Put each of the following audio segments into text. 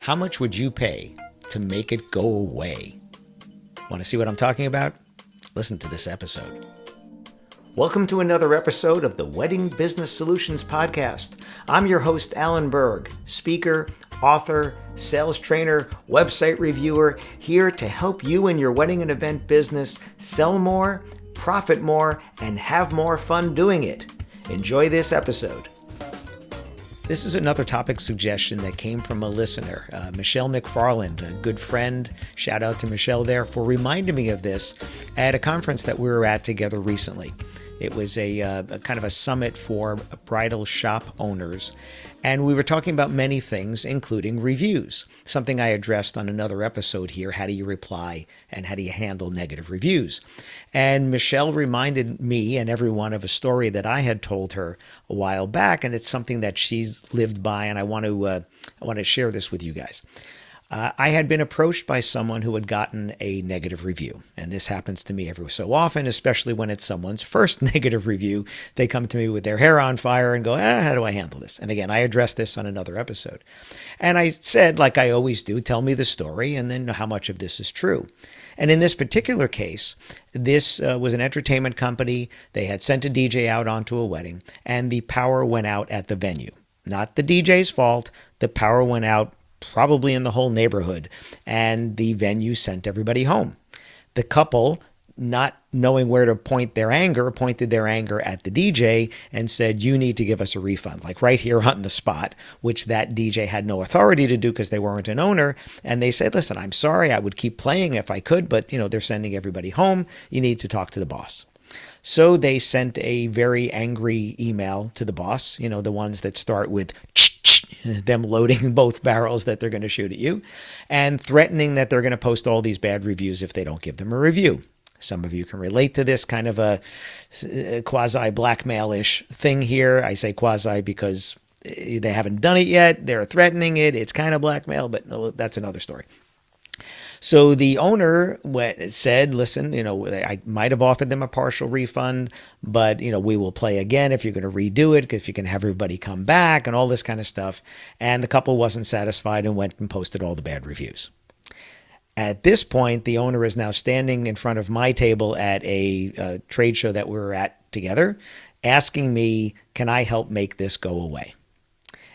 How much would you pay to make it go away? Want to see what I'm talking about? Listen to this episode. Welcome to another episode of the Wedding Business Solutions Podcast. I'm your host, Alan Berg, speaker, author, sales trainer, website reviewer, here to help you in your wedding and event business sell more, profit more, and have more fun doing it. Enjoy this episode. This is another topic suggestion that came from a listener, Michelle McFarland, a good friend. Shout out to Michelle there for reminding me of this at a conference that we were at together recently. It was a kind of a summit for bridal shop owners. And we were talking about many things, including reviews, something I addressed on another episode here. How do you reply and how do you handle negative reviews? And Michelle reminded me and everyone of a story that I had told her a while back, and it's something that she's lived by, and I want to share this with you guys. I had been approached by someone who had gotten a negative review. And this happens to me every so often, especially when it's someone's first negative review. They come to me with their hair on fire and go, how do I handle this? And again, I addressed this on another episode. And I said, like I always do, tell me the story and then how much of this is true. And in this particular case, this was an entertainment company. They had sent a DJ out onto a wedding, and the power went out at the venue. Not the DJ's fault. The power went out probably in the whole neighborhood, and the venue sent everybody home. The couple, not knowing where to point their anger, pointed their anger at the DJ and said, you need to give us a refund, like right here on the spot, which that DJ had no authority to do because they weren't an owner. And they said, listen, I'm sorry, I would keep playing if I could, but they're sending everybody home. You need to talk to the boss. So they sent a very angry email to the boss, the ones that start with them loading both barrels that they're going to shoot at you, and threatening that they're going to post all these bad reviews if they don't give them a review. Some of you can relate to this kind of a quasi-blackmail-ish thing here. I say quasi because they haven't done it yet. They're threatening it. It's kind of blackmail, but that's another story. So the owner said, listen, I might have offered them a partial refund, but, we will play again if you're going to redo it, if you can have everybody come back and all this kind of stuff. And the couple wasn't satisfied and went and posted all the bad reviews. At this point, the owner is now standing in front of my table at a trade show that we were at together, asking me, can I help make this go away?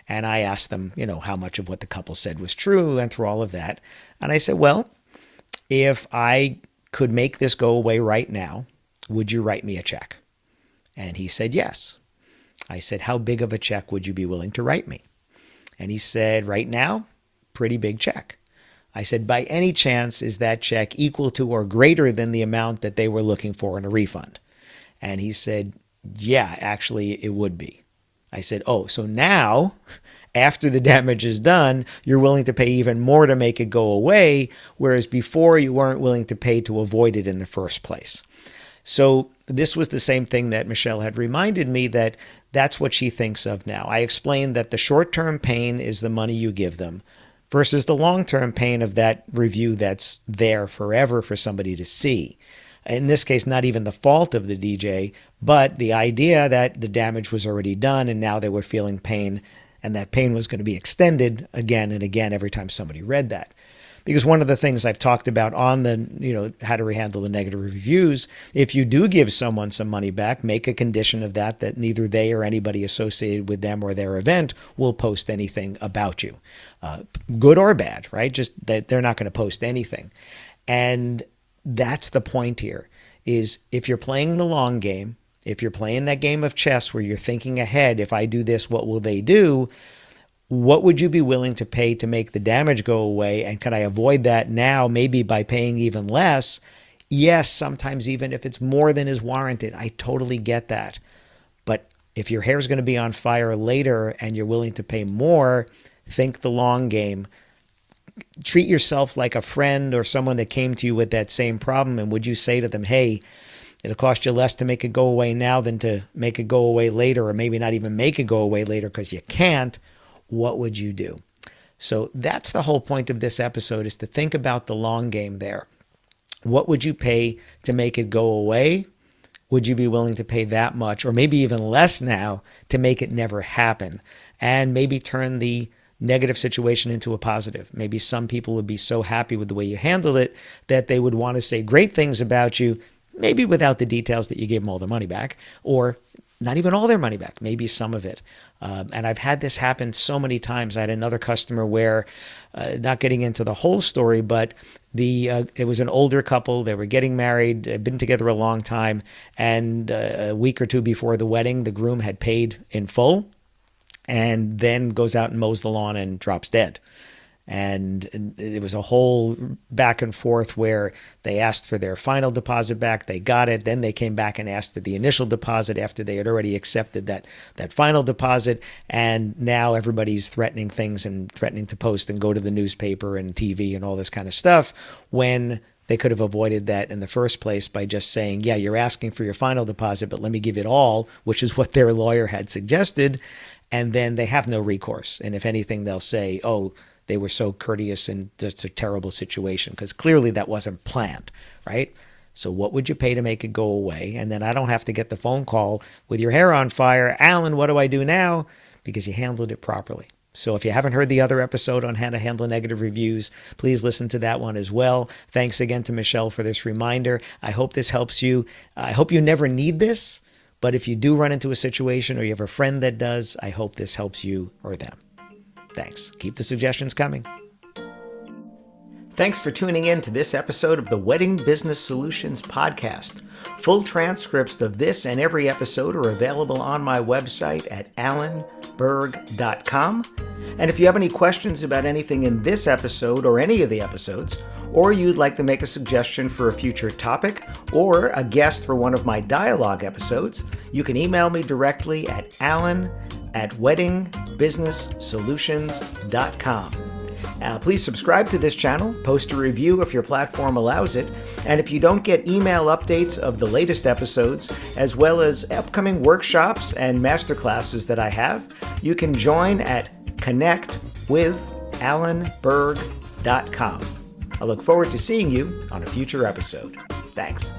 And I asked them, how much of what the couple said was true and through all of that. And I said, well, if I could make this go away right now, would you write me a check? And he said, yes. I said, how big of a check would you be willing to write me? And he said, right now, pretty big check. I said, by any chance, is that check equal to or greater than the amount that they were looking for in a refund? And he said, yeah, actually, it would be. I said, oh, so now, after the damage is done, you're willing to pay even more to make it go away, whereas before you weren't willing to pay to avoid it in the first place. So this was the same thing that Michelle had reminded me that that's what she thinks of now. I explained that the short-term pain is the money you give them versus the long-term pain of that review that's there forever for somebody to see. In this case, not even the fault of the DJ, but the idea that the damage was already done and now they were feeling pain, and that pain was going to be extended again and again every time somebody read that. Because one of the things I've talked about on the, how to handle the negative reviews, if you do give someone some money back, make a condition of that neither they or anybody associated with them or their event will post anything about you, good or bad, right? Just that they're not going to post anything. And that's the point here, is if you're playing the long game, if you're playing that game of chess where you're thinking ahead, if I do this, what will they do? What would you be willing to pay to make the damage go away? And could I avoid that now, maybe by paying even less? Yes, sometimes even if it's more than is warranted. I totally get that. But if your hair is going to be on fire later and you're willing to pay more, think the long game. Treat yourself like a friend or someone that came to you with that same problem. And would you say to them, hey, it'll cost you less to make it go away now than to make it go away later, or maybe not even make it go away later because you can't. What would you do? So that's the whole point of this episode, is to think about the long game there. What would you pay to make it go away would you be willing to pay that much or maybe even less now to make it never happen and maybe turn the negative situation into a positive? Maybe some people would be so happy with the way you handled it that they would want to say great things about you, maybe without the details that you gave them all their money back, or not even all their money back, maybe some of it. And I've had this happen so many times. I had another customer where, not getting into the whole story, but it was an older couple. They were getting married, had been together a long time, and a week or two before the wedding, the groom had paid in full and then goes out and mows the lawn and drops dead. And it was a whole back and forth where they asked for their final deposit back. They got it. Then they came back and asked for the initial deposit after they had already accepted that final deposit. And now everybody's threatening things and threatening to post and go to the newspaper and TV and all this kind of stuff, when they could have avoided that in the first place by just saying, yeah, you're asking for your final deposit, but let me give it all, which is what their lawyer had suggested. And then they have no recourse. And if anything, they'll say, oh, they were so courteous and it's a terrible situation, because clearly that wasn't planned, right? So what would you pay to make it go away? And then I don't have to get the phone call with your hair on fire. Alan, what do I do now? Because you handled it properly. So if you haven't heard the other episode on how to handle negative reviews, please listen to that one as well. Thanks again to Michelle for this reminder. I hope this helps you. I hope you never need this, but if you do run into a situation or you have a friend that does, I hope this helps you or them. Thanks. Keep the suggestions coming. Thanks for tuning in to this episode of the Wedding Business Solutions Podcast. Full transcripts of this and every episode are available on my website at alanberg.com. And if you have any questions about anything in this episode or any of the episodes, or you'd like to make a suggestion for a future topic or a guest for one of my dialogue episodes, you can email me directly at alan@weddingbusinesssolutions.com. Please subscribe to this channel, post a review if your platform allows it, and if you don't get email updates of the latest episodes, as well as upcoming workshops and masterclasses that I have, you can join at connectwithalanberg.com. I look forward to seeing you on a future episode. Thanks.